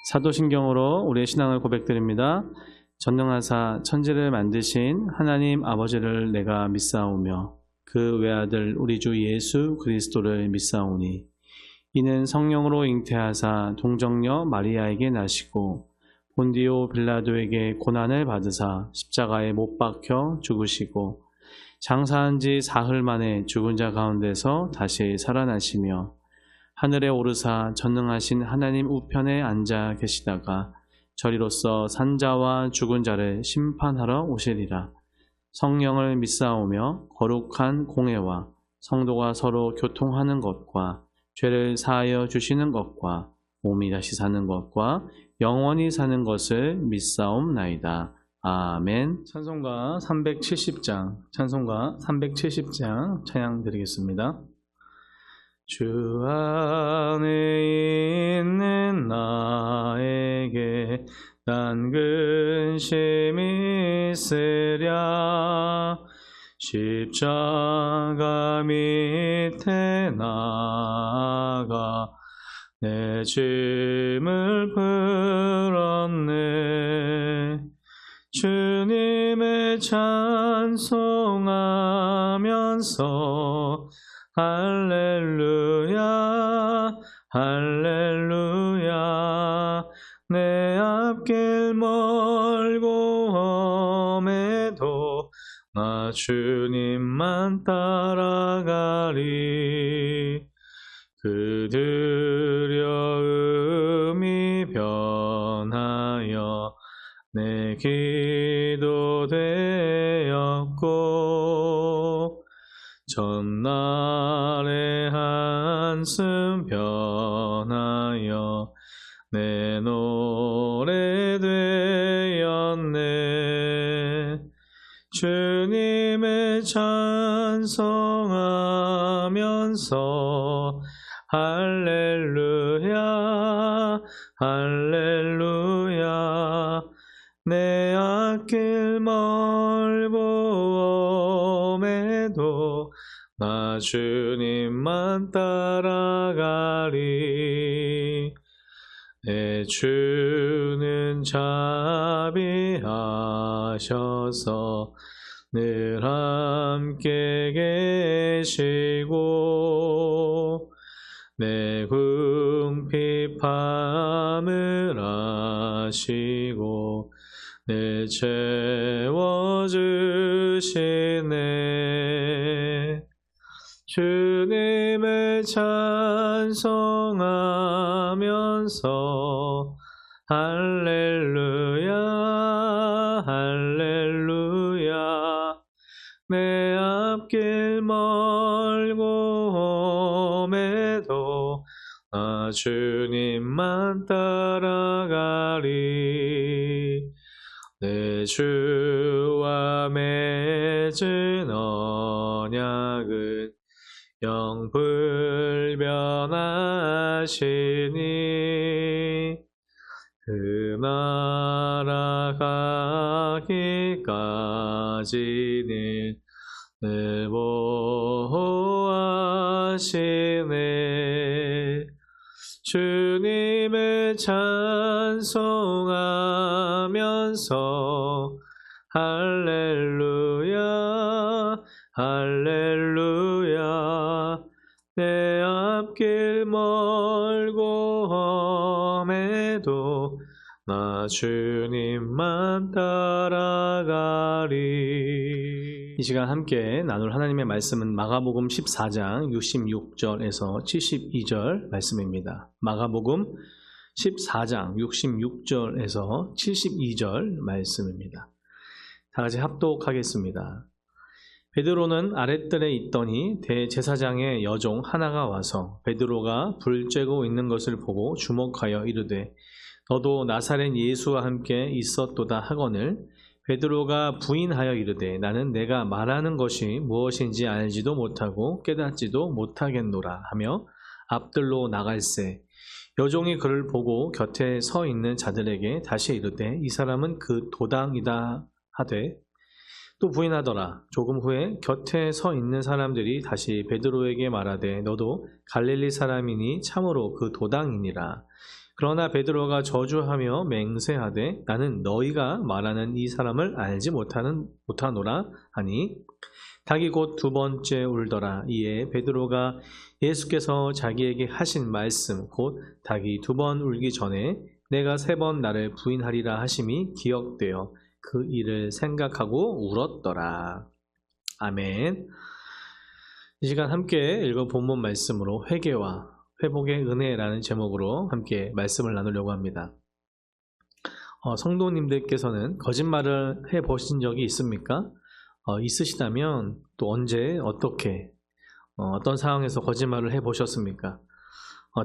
사도신경으로 우리의 신앙을 고백드립니다. 전능하사 천지를 만드신 하나님 아버지를 내가 믿사오며 그 외아들 우리 주 예수 그리스도를 믿사오니 이는 성령으로 잉태하사 동정녀 마리아에게 나시고 본디오 빌라도에게 고난을 받으사 십자가에 못 박혀 죽으시고 장사한 지 사흘 만에 죽은 자 가운데서 다시 살아나시며 하늘에 오르사 전능하신 하나님 우편에 앉아 계시다가 저리로서 산자와 죽은 자를 심판하러 오시리라. 성령을 믿사오며 거룩한 공회와 성도가 서로 교통하는 것과 죄를 사하여 주시는 것과 몸이 다시 사는 것과 영원히 사는 것을 믿사옵나이다. 아멘. 찬송가 370장 찬양 드리겠습니다. 주 안에 있는 나에게 난 근심이 있으랴. 십자가 밑에 나가 내 짐을 풀었네. 주님을 찬송하면서 할렐루야 할렐루야. 내 앞길 멀고 험해도 나 주님만 따라가리. 그 두려움이 변하여 내 기도 되었고 전날의 한숨 변하여 내 노래 되었네. 주님을 찬송하면서 할렐루야 할렐루야. 내 앞길 멀고 험해도 나 주님만 따라가리. 내 주는 자비하셔서 늘 함께 계시고 내 궁핍함을 아시고 내 채워주시네. 주님을 찬송하면서 할렐루야 할렐루야. 내 앞길 멀고 험해도 나 주님만 따라가리. 내 주와 맺은 언약은 영불변하시니 그 나라 가기까지는 늘 보호하시네. 주님을 찬송하면서 할렐루야 할렐루야. 내 앞길 멀고 험해도 나 주님만 따라가리. 이 시간 함께 나눌 하나님의 말씀은 마가복음 14장 66절에서 72절 말씀입니다. 마가복음 14장 66절에서 72절 말씀입니다. 다 같이 합독하겠습니다. 베드로는 아랫뜰에 있더니 대제사장의 여종 하나가 와서 베드로가 불 쬐고 있는 것을 보고 주목하여 이르되 너도 나사렛 예수와 함께 있었도다 하거늘 베드로가 부인하여 이르되 나는 내가 말하는 것이 무엇인지 알지도 못하고 깨닫지도 못하겠노라 하며 앞뜰로 나갈새 여종이 그를 보고 곁에 서 있는 자들에게 다시 이르되 이 사람은 그 도당이다 하되 또 부인하더라. 조금 후에 곁에 서 있는 사람들이 다시 베드로에게 말하되 너도 갈릴리 사람이니 참으로 그 도당이니라. 그러나 베드로가 저주하며 맹세하되 나는 너희가 말하는 이 사람을 알지 못하노라 하니 닭이 곧 두 번째 울더라. 이에 베드로가 예수께서 자기에게 하신 말씀 곧 닭이 두 번 울기 전에 내가 세 번 나를 부인하리라 하심이 기억되어 그 일을 생각하고 울었더라. 아멘. 이 시간 함께 읽어 본문 말씀으로 회개와 회복의 은혜라는 제목으로 함께 말씀을 나누려고 합니다. 성도님들께서는 거짓말을 해보신 적이 있습니까? 있으시다면 또 언제 어떻게 어떤 상황에서 거짓말을 해보셨습니까?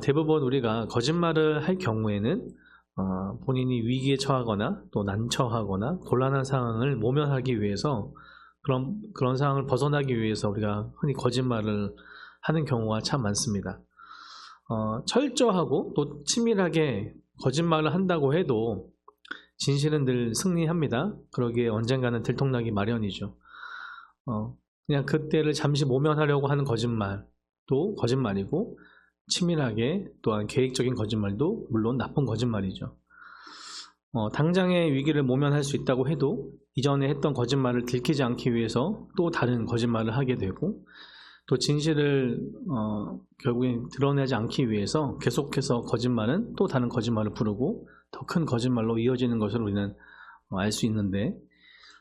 대부분 우리가 거짓말을 할 경우에는 본인이 위기에 처하거나 또 난처하거나 곤란한 상황을 모면하기 위해서 그런 상황을 벗어나기 위해서 우리가 흔히 거짓말을 하는 경우가 참 많습니다. 철저하고 또 치밀하게 거짓말을 한다고 해도 진실은 늘 승리합니다. 그러기에 언젠가는 들통나기 마련이죠. 그냥 그때를 잠시 모면하려고 하는 거짓말도 거짓말이고 치밀하게 또한 계획적인 거짓말도 물론 나쁜 거짓말이죠. 당장의 위기를 모면할 수 있다고 해도 이전에 했던 거짓말을 들키지 않기 위해서 또 다른 거짓말을 하게 되고 또 진실을 결국엔 드러내지 않기 위해서 계속해서 거짓말은 또 다른 거짓말을 부르고 더 큰 거짓말로 이어지는 것을 우리는 알 수 있는데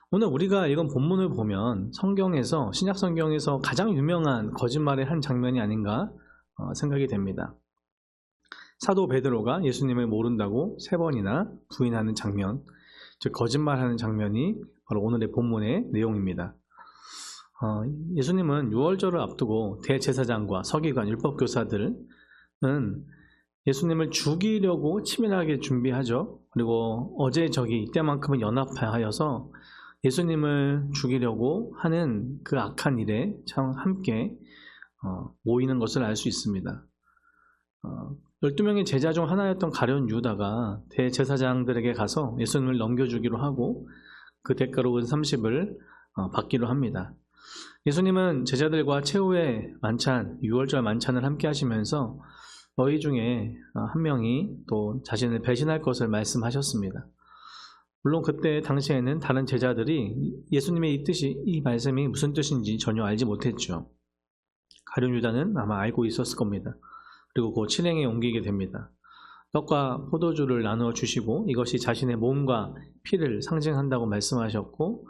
오늘 우리가 읽은 본문을 보면 성경에서 신약 성경에서 가장 유명한 거짓말의 한 장면이 아닌가 생각이 됩니다. 사도 베드로가 예수님을 모른다고 3번이나 부인하는 장면, 즉 거짓말하는 장면이 바로 오늘의 본문의 내용입니다. 예수님은 유월절을 앞두고 대제사장과 서기관, 율법교사들은 예수님을 죽이려고 치밀하게 준비하죠. 그리고 어제저기 이때만큼은 연합하여서 예수님을 죽이려고 하는 그 악한 일에 참 함께 모이는 것을 알 수 있습니다. 12명의 제자 중 하나였던 가룟 유다가 대제사장들에게 가서 예수님을 넘겨주기로 하고 그 대가로 은 30을 받기로 합니다. 예수님은 제자들과 최후의 만찬, 6월절 만찬을 함께 하시면서 너희 중에 한 명이 또 자신을 배신할 것을 말씀하셨습니다. 물론 그때 당시에는 다른 제자들이 예수님의 이 뜻이, 이 말씀이 무슨 뜻인지 전혀 알지 못했죠. 가룟 유다는 아마 알고 있었을 겁니다. 그리고 그 실행에 옮기게 됩니다. 떡과 포도주를 나누어 주시고 이것이 자신의 몸과 피를 상징한다고 말씀하셨고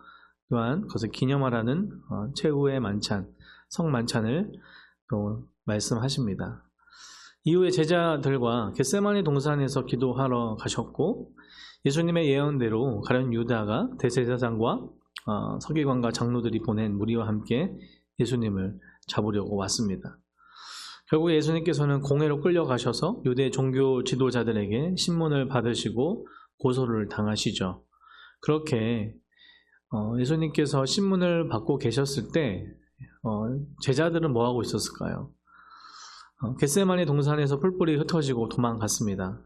또한 그것을 기념하라는 최후의 만찬, 성만찬을 또 말씀하십니다. 이후에 제자들과 겟세마네 동산에서 기도하러 가셨고 예수님의 예언대로 가룟 유다가 대제사장과 서기관과 장로들이 보낸 무리와 함께 예수님을 잡으려고 왔습니다. 결국 예수님께서는 공회로 끌려가셔서 유대 종교 지도자들에게 신문을 받으시고 고소를 당하시죠. 그렇게 예수님께서 신문을 받고 계셨을 때 제자들은 뭐하고 있었을까요? 겟세마네 동산에서 뿔뿔이 흩어지고 도망갔습니다.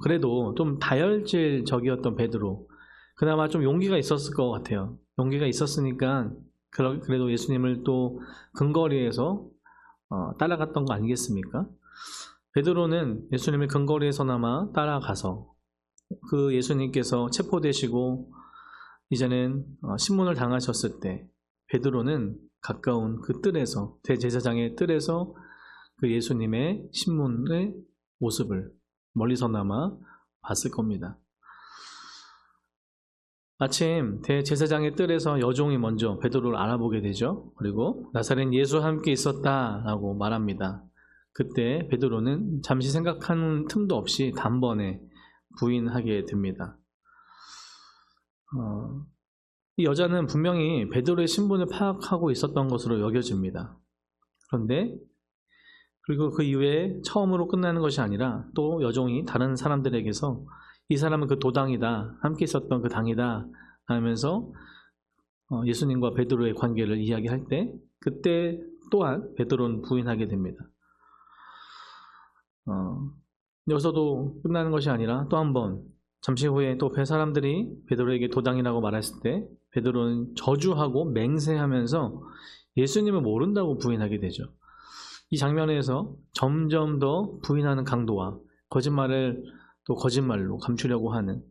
그래도 좀 다혈질적이었던 베드로, 그나마 좀 용기가 있었을 것 같아요. 용기가 있었으니까 그래도 예수님을 또 근거리에서 따라갔던 거 아니겠습니까? 베드로는 예수님의 근거리에서나마 따라가서 그 예수님께서 체포되시고 이제는 신문을 당하셨을 때 베드로는 가까운 그 뜰에서, 대제사장의 뜰에서 그 예수님의 신문의 모습을 멀리서나마 봤을 겁니다. 마침 대제사장의 뜰에서 여종이 먼저 베드로를 알아보게 되죠. 그리고 나사렛 예수와 함께 있었다라고 말합니다. 그때 베드로는 잠시 생각하는 틈도 없이 단번에 부인하게 됩니다. 이 여자는 분명히 베드로의 신분을 파악하고 있었던 것으로 여겨집니다. 그런데 그리고 그 이후에 처음으로 끝나는 것이 아니라 또 여종이 다른 사람들에게서 이 사람은 그 도당이다, 함께 있었던 그 당이다 하면서 예수님과 베드로의 관계를 이야기할 때 그때 또한 베드로는 부인하게 됩니다. 여기서도 끝나는 것이 아니라 또 한 번 잠시 후에 또 사람들이 베드로에게 도당이라고 말했을 때 베드로는 저주하고 맹세하면서 예수님을 모른다고 부인하게 되죠. 이 장면에서 점점 더 부인하는 강도와 거짓말을 또 거짓말로 감추려고 하는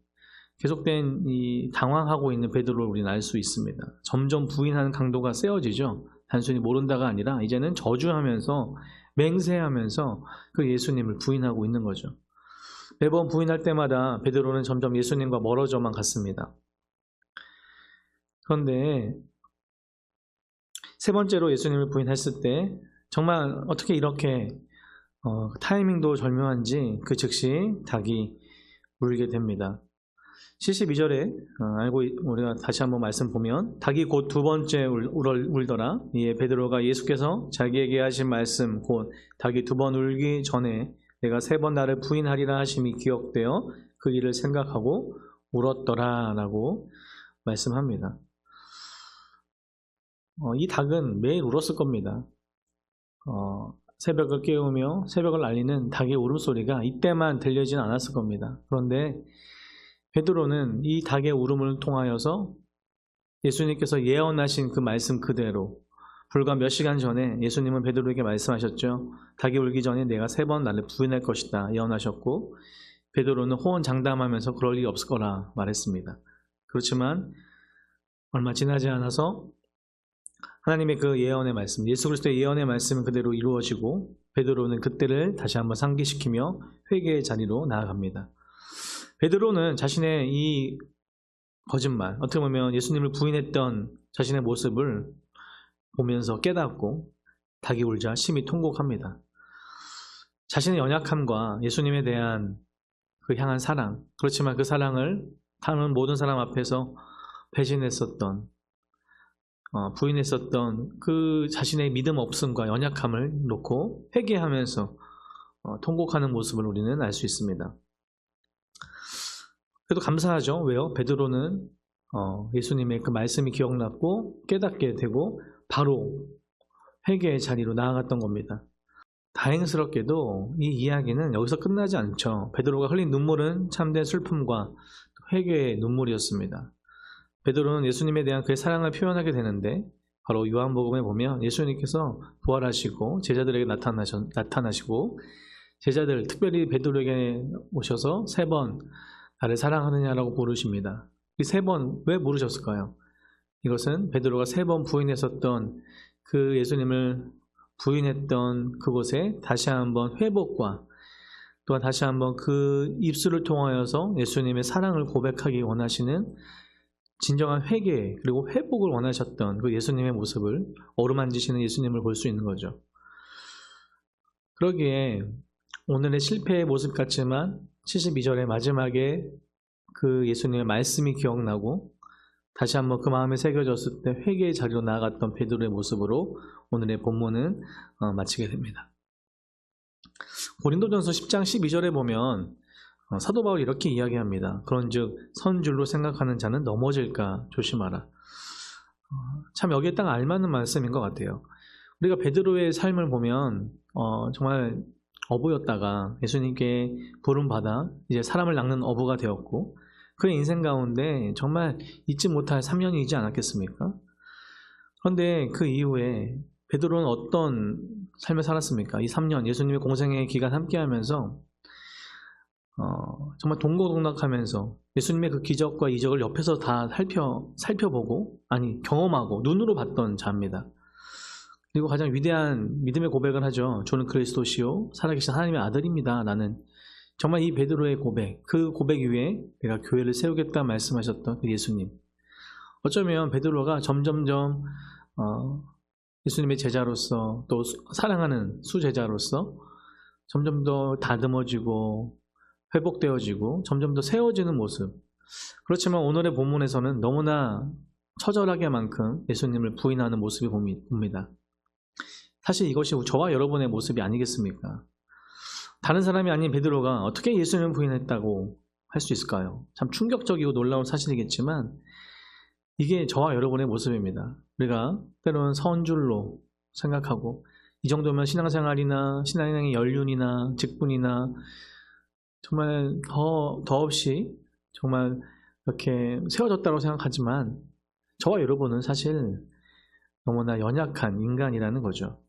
계속된 이 당황하고 있는 베드로를 우리는 알 수 있습니다. 점점 부인하는 강도가 세어지죠. 단순히 모른다가 아니라 이제는 저주하면서 맹세하면서 그 예수님을 부인하고 있는 거죠. 매번 부인할 때마다 베드로는 점점 예수님과 멀어져만 갔습니다. 그런데 세 번째로 예수님을 부인했을 때 정말 어떻게 이렇게 타이밍도 절묘한지 그 즉시 닭이 울게 됩니다. 72절에 우리가 다시 한번 말씀 보면 닭이 곧 두 번째 울더라. 이에 베드로가 예수께서 자기에게 하신 말씀 곧 닭이 두 번 울기 전에 내가 세 번 나를 부인하리라 하심이 기억되어 그 일을 생각하고 울었더라 라고 말씀합니다. 이 닭은 매일 울었을 겁니다. 새벽을 깨우며 새벽을 알리는 닭의 울음소리가 이때만 들리진 않았을 겁니다. 그런데 베드로는 이 닭의 울음을 통하여서 예수님께서 예언하신 그 말씀 그대로 불과 몇 시간 전에 예수님은 베드로에게 말씀하셨죠. 닭이 울기 전에 내가 세 번 나를 부인할 것이다 예언하셨고 베드로는 호언장담하면서 그럴 일이 없을 거라 말했습니다. 그렇지만 얼마 지나지 않아서 하나님의 그 예언의 말씀, 예수 그리스도의 예언의 말씀은 그대로 이루어지고 베드로는 그때를 다시 한번 상기시키며 회개의 자리로 나아갑니다. 베드로는 자신의 이 거짓말, 어떻게 보면 예수님을 부인했던 자신의 모습을 보면서 깨닫고 닭이 울자 심히 통곡합니다. 자신의 연약함과 예수님에 대한 그 향한 사랑, 그렇지만 그 사랑을 다른 모든 사람 앞에서 배신했었던 부인했었던 그 자신의 믿음 없음과 연약함을 놓고 회개하면서 통곡하는 모습을 우리는 알 수 있습니다. 그래도 감사하죠. 왜요? 베드로는 예수님의 그 말씀이 기억났고 깨닫게 되고 바로 회개의 자리로 나아갔던 겁니다. 다행스럽게도 이 이야기는 여기서 끝나지 않죠. 베드로가 흘린 눈물은 참된 슬픔과 회개의 눈물이었습니다. 베드로는 예수님에 대한 그의 사랑을 표현하게 되는데 바로 요한복음에 보면 예수님께서 부활하시고 제자들에게 나타나시고 제자들 특별히 베드로에게 오셔서 세 번 나를 사랑하느냐라고 물으십니다. 이 세 번 왜 물으셨을까요? 이것은 베드로가 세 번 부인했었던 그 예수님을 부인했던 그곳에 다시 한번 회복과 또한 다시 한번 그 입술을 통하여서 예수님의 사랑을 고백하기 원하시는 진정한 회개 그리고 회복을 원하셨던 그 예수님의 모습을 어루만지시는 예수님을 볼 수 있는 거죠. 그러기에 오늘의 실패의 모습 같지만 72절의 마지막에 그 예수님의 말씀이 기억나고 다시 한번 그 마음에 새겨졌을 때 회개의 자리로 나아갔던 베드로의 모습으로 오늘의 본문은 마치게 됩니다. 고린도전서 10장 12절에 보면 사도 바울이 이렇게 이야기합니다. 그런즉 선줄로 생각하는 자는 넘어질까 조심하라. 참 여기에 딱 알맞는 말씀인 것 같아요. 우리가 베드로의 삶을 보면 정말 어부였다가 예수님께 부름받아 이제 사람을 낚는 어부가 되었고 그의 인생 가운데 정말 잊지 못할 3년이지 않았겠습니까? 그런데 그 이후에 베드로는 어떤 삶을 살았습니까? 이 3년 예수님의 공생의 기간 함께하면서 정말 동고동락하면서 예수님의 그 기적과 이적을 옆에서 다 살펴보고 경험하고 눈으로 봤던 자입니다. 그리고 가장 위대한 믿음의 고백을 하죠. 저는 그리스도시요 살아계신 하나님의 아들입니다. 나는 정말 이 베드로의 고백, 그 고백 위에 내가 교회를 세우겠다 말씀하셨던 그 예수님. 어쩌면 베드로가 점점점 예수님의 제자로서 또 사랑하는 수제자로서 점점 더 다듬어지고 회복되어지고 점점 더 세워지는 모습. 그렇지만 오늘의 본문에서는 너무나 처절하게만큼 예수님을 부인하는 모습이 봅니다. 사실 이것이 저와 여러분의 모습이 아니겠습니까? 다른 사람이 아닌 베드로가 어떻게 예수님을 부인했다고 할 수 있을까요? 참 충격적이고 놀라운 사실이겠지만 이게 저와 여러분의 모습입니다. 우리가 때로는 선줄로 생각하고 이 정도면 신앙생활이나 신앙의 연륜이나 직분이나 정말 더없이 정말 이렇게 세워졌다고 생각하지만 저와 여러분은 사실 너무나 연약한 인간이라는 거죠.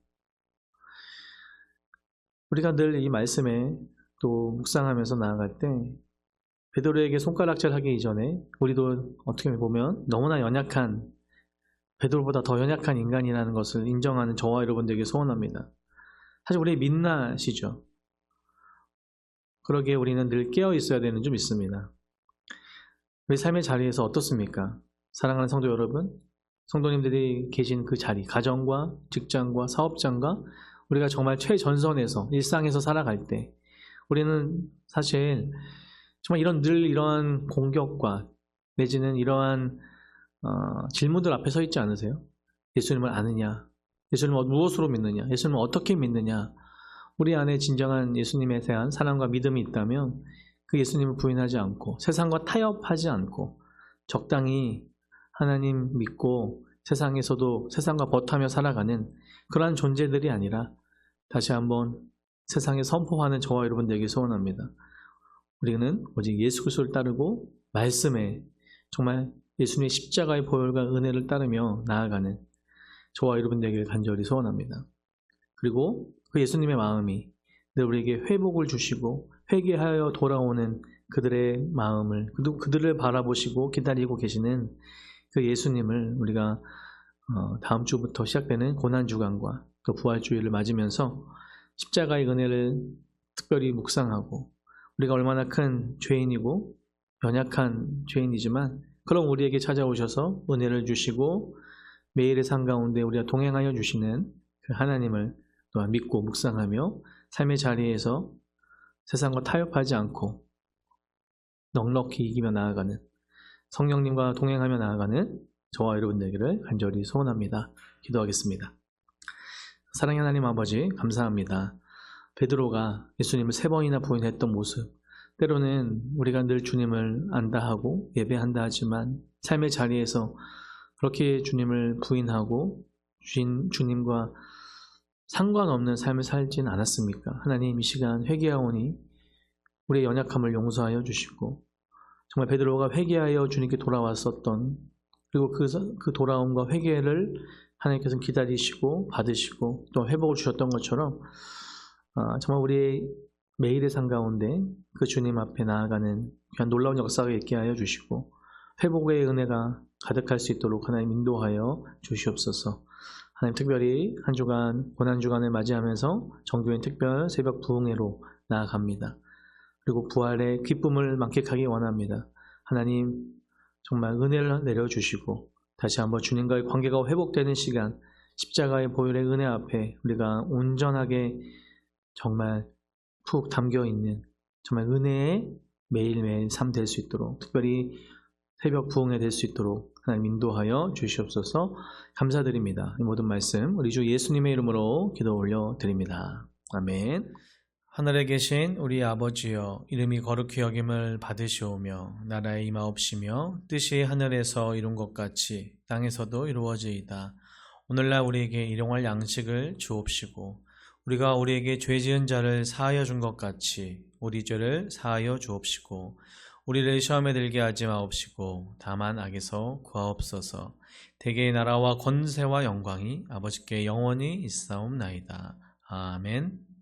우리가 늘 이 말씀에 또 묵상하면서 나아갈 때 베드로에게 손가락질하기 이전에 우리도 어떻게 보면 너무나 연약한, 베드로보다 더 연약한 인간이라는 것을 인정하는 저와 여러분들에게 소원합니다. 사실 우리 민낯이죠. 그러기에 우리는 늘 깨어 있어야 되는 줄 믿습니다. 우리 삶의 자리에서 어떻습니까? 사랑하는 성도 여러분, 성도님들이 계신 그 자리, 가정과 직장과 사업장과 우리가 정말 최전선에서 일상에서 살아갈 때 우리는 사실 정말 늘 이러한 공격과 내지는 이러한 질문들 앞에 서 있지 않으세요? 예수님을 아느냐? 예수님을 무엇으로 믿느냐? 예수님을 어떻게 믿느냐? 우리 안에 진정한 예수님에 대한 사랑과 믿음이 있다면 그 예수님을 부인하지 않고 세상과 타협하지 않고 적당히 하나님 믿고 세상에서도 세상과 버타며 살아가는 그러한 존재들이 아니라 다시 한번 세상에 선포하는 저와 여러분들에게 소원합니다. 우리는 오직 예수 그리스도를 따르고 말씀에 정말 예수님의 십자가의 보혈과 은혜를 따르며 나아가는 저와 여러분들에게 간절히 소원합니다. 그리고 그 예수님의 마음이 늘 우리에게 회복을 주시고 회개하여 돌아오는 그들의 마음을, 그들을 바라보시고 기다리고 계시는 그 예수님을 우리가 다음 주부터 시작되는 고난주간과 그 부활주일을 맞으면서 십자가의 은혜를 특별히 묵상하고 우리가 얼마나 큰 죄인이고 연약한 죄인이지만 그럼 우리에게 찾아오셔서 은혜를 주시고 매일의 삶 가운데 우리가 동행하여 주시는 그 하나님을 또한 믿고 묵상하며 삶의 자리에서 세상과 타협하지 않고 넉넉히 이기며 나아가는 성령님과 동행하며 나아가는 저와 여러분들에게 간절히 소원합니다. 기도하겠습니다. 사랑의 하나님 아버지 감사합니다. 베드로가 예수님을 3번이나 부인했던 모습, 때로는 우리가 늘 주님을 안다 하고 예배한다 하지만 삶의 자리에서 그렇게 주님을 부인하고 주님과 상관없는 삶을 살진 않았습니까? 하나님, 이 시간 회개하오니 우리의 연약함을 용서하여 주시고 정말 베드로가 회개하여 주님께 돌아왔었던 그리고 그 돌아옴과 회개를 하나님께서 기다리시고 받으시고 또 회복을 주셨던 것처럼 정말 우리의 매일의 삶 가운데 그 주님 앞에 나아가는 그냥 놀라운 역사가 있게 하여 주시고 회복의 은혜가 가득할 수 있도록 하나님 인도하여 주시옵소서. 하나님, 특별히 한 주간 고난주간을 맞이하면서 정교인 특별 새벽 부흥회로 나아갑니다. 그리고 부활의 기쁨을 만끽하기 원합니다. 하나님, 정말 은혜를 내려주시고 다시 한번 주님과의 관계가 회복되는 시간, 십자가의 보혈의 은혜 앞에 우리가 온전하게 정말 푹 담겨있는 정말 은혜의 매일매일 삶 될 수 있도록 특별히 새벽 부흥회 될 수 있도록 하나님 인도하여 주시옵소서. 감사드립니다. 이 모든 말씀 우리 주 예수님의 이름으로 기도 올려드립니다. 아멘. 하늘에 계신 우리 아버지여, 이름이 거룩히 여김을 받으시오며 나라의 임하옵시며 뜻이 하늘에서 이룬 것 같이 땅에서도 이루어지이다. 오늘날 우리에게 일용할 양식을 주옵시고 우리가 우리에게 죄 지은 자를 사하여 준 것 같이 우리 죄를 사하여 주옵시고 우리를 시험에 들게 하지 마옵시고 다만 악에서 구하옵소서. 대개의 나라와 권세와 영광이 아버지께 영원히 있사옵나이다. 아멘.